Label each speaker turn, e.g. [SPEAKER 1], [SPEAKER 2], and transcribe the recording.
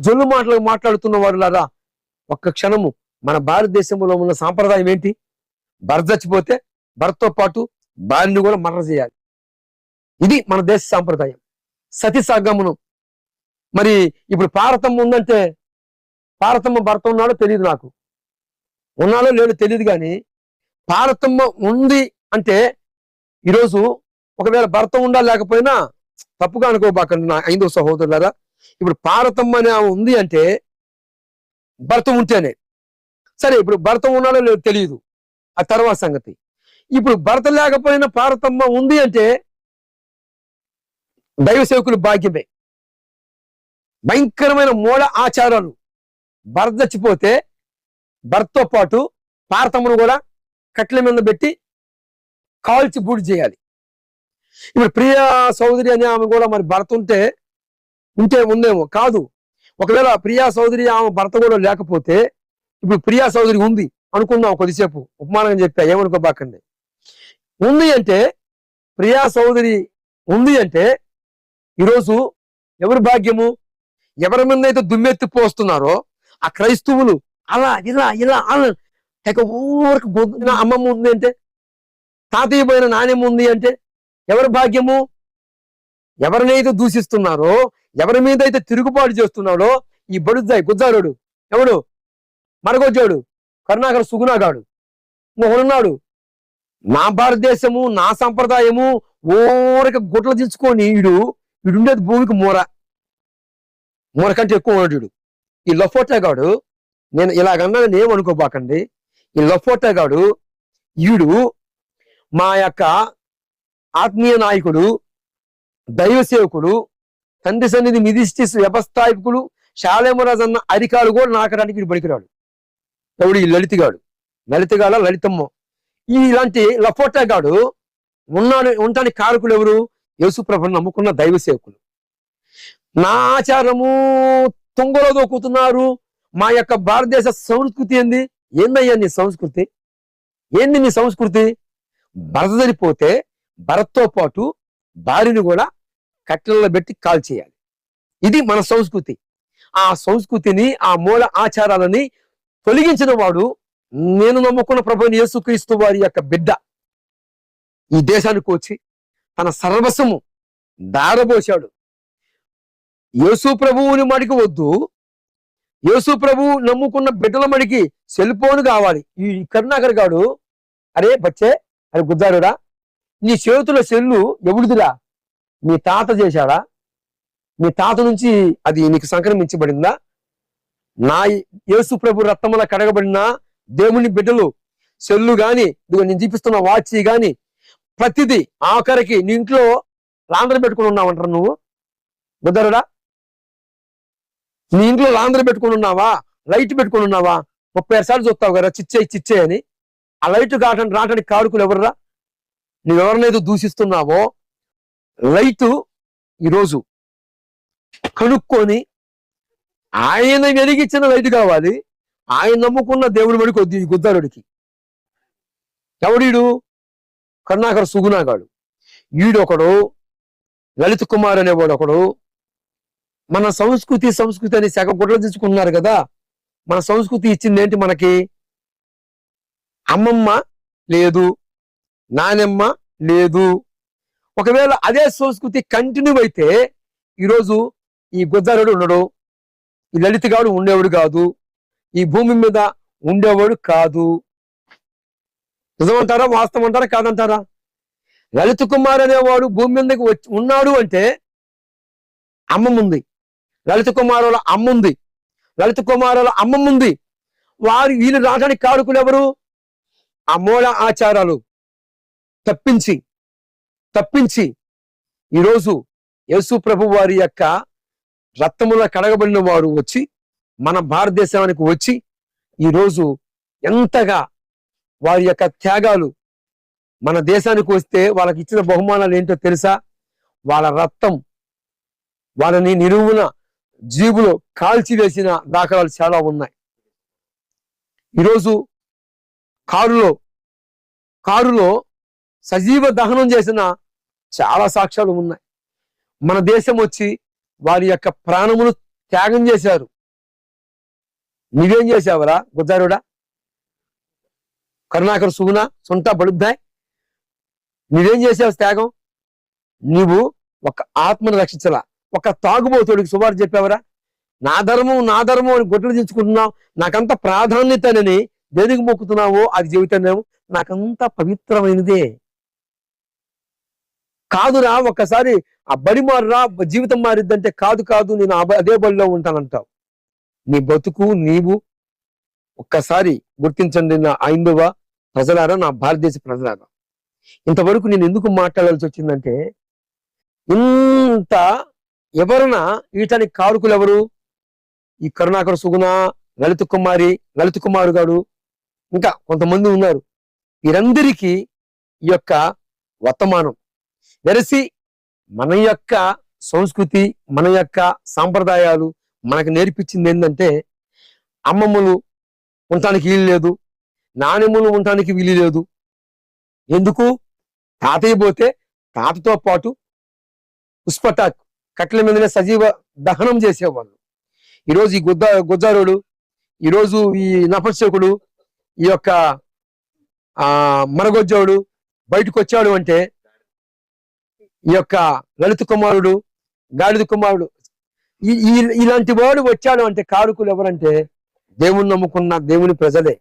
[SPEAKER 1] జొల్లు మాటలు మాట్లాడుతున్న వారులారా, ఒక్క క్షణము మన భారతదేశంలో ఉన్న సాంప్రదాయం ఏంటి? భర్త చచ్చిపోతే భర్తతో పాటు భార్యను కూడా మర్డర్ చేయాలి. ఇది మన దేశ సాంప్రదాయం, సతి సగమనం. మరి ఇప్పుడు పార్వతమ్మ ఉందంటే, పార్వతమ్మ భర్త ఉన్నాడో తెలియదు, నాకు ఉన్నాడో లేదో తెలియదు, కానీ పార్వతమ్మ ఉంది అంటే ఈరోజు ఒకవేళ భర్త ఉండా లేకపోయినా తప్పుగా అనుకోబాకండి నా ఐదో సహోదరులారా. ఇప్పుడు పార్వతమ్మ అనే ఆమె ఉంది అంటే భర్త ఉంటేనే సరే. ఇప్పుడు భర్త ఉన్నాడో లేదో తెలియదు, ఆ తర్వాత సంగతి. ఇప్పుడు భర్త లేకపోయినా పార్వతమ్మ ఉంది అంటే దైవ సేవకులు భాగ్యమే. భయంకరమైన మూఢ ఆచారాలు. భర్త చచ్చిపోతే భర్తతో పాటు పార్వతమ్మను కూడా కట్ల మీద పెట్టి కాల్చి బూడి చేయాలి. ఇప్పుడు ప్రియా సోదరి అనే ఆమె కూడా మరి భర్త ఉంటే ఉందేమో, కాదు. ఒకవేళ ప్రియా సోదరి ఆమె భర్త కూడా లేకపోతే, ఇప్పుడు ప్రియా సోదరి ఉంది అనుకుందాం, కొద్దిసేపు ఉపమానం చెప్పా, ఏమనుకోబాకండి. ఉంది అంటే, ప్రియా సోదరి ఉంది అంటే ఈరోజు ఎవరి భాగ్యము? ఎవరి మీద అయితే దుమ్మెత్తి పోస్తున్నారో ఆ క్రైస్తవులు అలా ఇలా ఇలా అలా ఊరికి అమ్మమ్మ ఉంది అంటే, తాతయ్య పోయిన నాణ్యం ఉంది అంటే ఎవరి భాగ్యము? ఎవరినైతే దూషిస్తున్నారో, ఎవరి మీద అయితే తిరుగుబాటు చేస్తున్నాడో ఈ బడుద్దాయి గుజ్జారుడు, ఎవడు మరగొచ్చాడు, కరుణాకర సుగుణాగాడు, ఒకడున్నాడు. నా భారతదేశము, నా సంప్రదాయము ఊరికి గుడ్లు దించుకొని వీడుండేది భూమికి మూర కంటే ఎక్కువ ఉన్నాడు. ఈ లఫోటాగాడు, నేను ఇలాగన్నానని ఏమనుకోబాకండి, ఈ లఫోటాగాడు ఈడు మా యొక్క ఆత్మీయ నాయకుడు, దైవ సేవకుడు, తండ్రి సన్నిధి మిదిష్టిస్ వ్యవస్థాపకుడు శాలేమరాజు అన్న అధికారులు కూడా నాకడానికి వీడు పనికిరాడు. ఎవడు? ఈ లలితగాడ లలితమ్మ. ఇలాంటి లఫోటాగాడు ఉండటానికి కారకులు ఎవరు? యేసుప్రభుని నమ్ముకున్న దైవ సేవకులు. నా ఆచారము తొంగలో దొక్కుతున్నారు. మా యొక్క భారతదేశ సంస్కృతి ఏందయ్యా నీ సంస్కృతి? ఏంది నీ సంస్కృతి? భర్త చనిపోతే భరత్తో పాటు భార్యను కూడా కట్టెలలో పెట్టి కాల్ చేయాలి. ఇది మన సంస్కృతి. ఆ సంస్కృతిని, ఆ మూల ఆచారాలని తొలగించిన వాడు నేను నమ్ముకున్న ప్రభువుని యేసుక్రీస్తు వారి యొక్క బిడ్డ. ఈ దేశానికి వచ్చి తన సర్వస్వము దారబోశాడు. యేసు ప్రభువుని మడికి వద్దు, యేసు ప్రభువు నమ్ముకున్న బిడ్డల మడికి సెల్ ఫోన్ కావాలి. ఈ కరుణాకర్ గాడు, అరే బచ్చే, అరే గుజ్జారుడా, నీ చేతుల సెల్లు ఎవడిదిరా? మీ తాత చేశాడా? మీ తాత నుంచి అది నీకు సంక్రమించబడిందా? నా యేసు ప్రభు రక్తముల కడగబడిన దేవుని బిడ్డలు సెల్లు గాని, నేను చూపిస్తున్న వాచి గాని, ప్రతిదీ ఆఖరికి నీ ఇంట్లో లాండ్రీ పెట్టుకుని ఉన్నావంటారు నువ్వు గుద్దరుడా. నీ ఇంట్లో లాండ్రీ పెట్టుకుని ఉన్నావా? లైట్ పెట్టుకుని ఉన్నావా? 30 సార్లు చూస్తావు కదా చిచ్చే అని. ఆ లైట్ రావడానికి కారుకులు ఎవర్రా? నువ్వెవరినైతే దూషిస్తున్నావో లైటు ఈరోజు కనుక్కొని ఆయన వెలిగించిన లైట్ కావాలి. ఆయన నమ్ముకున్న దేవుడి మడికి వద్దు ఈ గుద్దారుడికి. ఎవడీడు? కరుణాకర సుగుణాగాడు. ఈడొకడు, లలిత్ కుమార్ అనేవాడు ఒకడు. మన సంస్కృతి అని శాఖ గుడ్లు తీసుకున్నారు కదా. మన సంస్కృతి ఇచ్చింది ఏంటి మనకి? అమ్మమ్మ లేదు, నానమ్మ లేదు. ఒకవేళ అదే సంస్కృతి కంటిన్యూ అయితే ఈరోజు ఈ గుజ్జారుడు ఉండడు, ఈ లలిత్ గాడు ఉండేవాడు కాదు, ఈ భూమి మీద ఉండేవాడు కాదు. నిజమంటారా? వాస్తవం అంటారా? కాదంటారా? లలిత్ కుమార్ అనేవాడు భూమి మీదకి ఉన్నాడు అంటే అమ్మమ్ముంది, లలిత్ కుమార్ వాళ్ళ అమ్ముంది, లలిత్ కుమార్ వాళ్ళ అమ్మమ్ముంది. వీళ్ళు రావడానికి కారుకులు ఎవరు? ఆ మూల ఆచారాలు తప్పించి ఈరోజు యేసు ప్రభు వారి యొక్క రక్తముల కడగబడిన వారు వచ్చి మన భారతదేశానికి వచ్చి ఈరోజు ఎంతగా వారి యొక్క త్యాగాలు, మన దేశానికి వస్తే వాళ్ళకి ఇచ్చిన బహుమానాలు ఏంటో తెలుసా? వాళ్ళ రక్తం వాళ్ళని నిలువున జీబులో కాల్చివేసిన దాఖలాలు చాలా ఉన్నాయి. ఈరోజు కారులో సజీవ దహనం చేసిన చాలా సాక్ష్యాలు ఉన్నాయి. మన దేశం వచ్చి వారి యొక్క ప్రాణములు త్యాగం చేశారు. నువ్వేం చేసావురా గుజ్జారుడా? కరుణాకర్ సుగుణ సొంత బడుద్దాయ్, నువ్వేం చేసావు త్యాగం? నువ్వు ఒక ఆత్మను రక్షించలా, ఒక తాగుబోతుడికి సువార్త చెప్పావరా? నా ధర్మం అని గొడ్డలు దించుకుంటున్నావు, నాకంత ప్రాధాన్యతనని దేనికి మొక్కుతున్నావో అది జీవితం నాకంత పవిత్రమైనదే కాదురా. ఒక్కసారి ఆ బడి మారురా, జీవితం మారిద్దంటే కాదు నేను అదే బడిలో ఉంటానంటావు. నీ బతుకు నీవు ఒక్కసారి గుర్తించండి నా ఐందవ ప్రజలారా, నా భారతదేశ ప్రజలారా. ఇంతవరకు నేను ఎందుకు మాట్లాడాల్సి వచ్చిందంటే, ఇంత ఎవరన్నా వీటానికి కారుకులు ఎవరు? ఈ కరుణాకర్ సుగుణ, లలిత కుమారు గారు, ఇంకా కొంతమంది ఉన్నారు. వీరందరికీ ఈ యొక్క వర్తమానం వెరసి మన యొక్క సంస్కృతి, మన యొక్క సాంప్రదాయాలు మనకు నేర్పించింది ఏంటంటే, అమ్మమ్మలు ఉండటానికి వీలు లేదు, నానమ్మలు ఉండటానికి వీలు లేదు. ఎందుకు? తాతయ్య పోతే తాతతో పాటు పుష్పటాక్ కట్టెల మీదనే సజీవ దహనం చేసేవాళ్ళు. ఈరోజు ఈ గుజ్జారుడు, ఈరోజు ఈ నపశకుడు, ఈ యొక్క మరగొజ్జోడు బయటకు వచ్చాడు అంటే, ఈ యొక్క లలిత కుమారుడు, గాడిద కుమారుడు, ఇలాంటి వాడు వచ్చాడు అంటే కారుకులు ఎవరంటే దేవుని నమ్ముకున్న దేవుని ప్రజలే.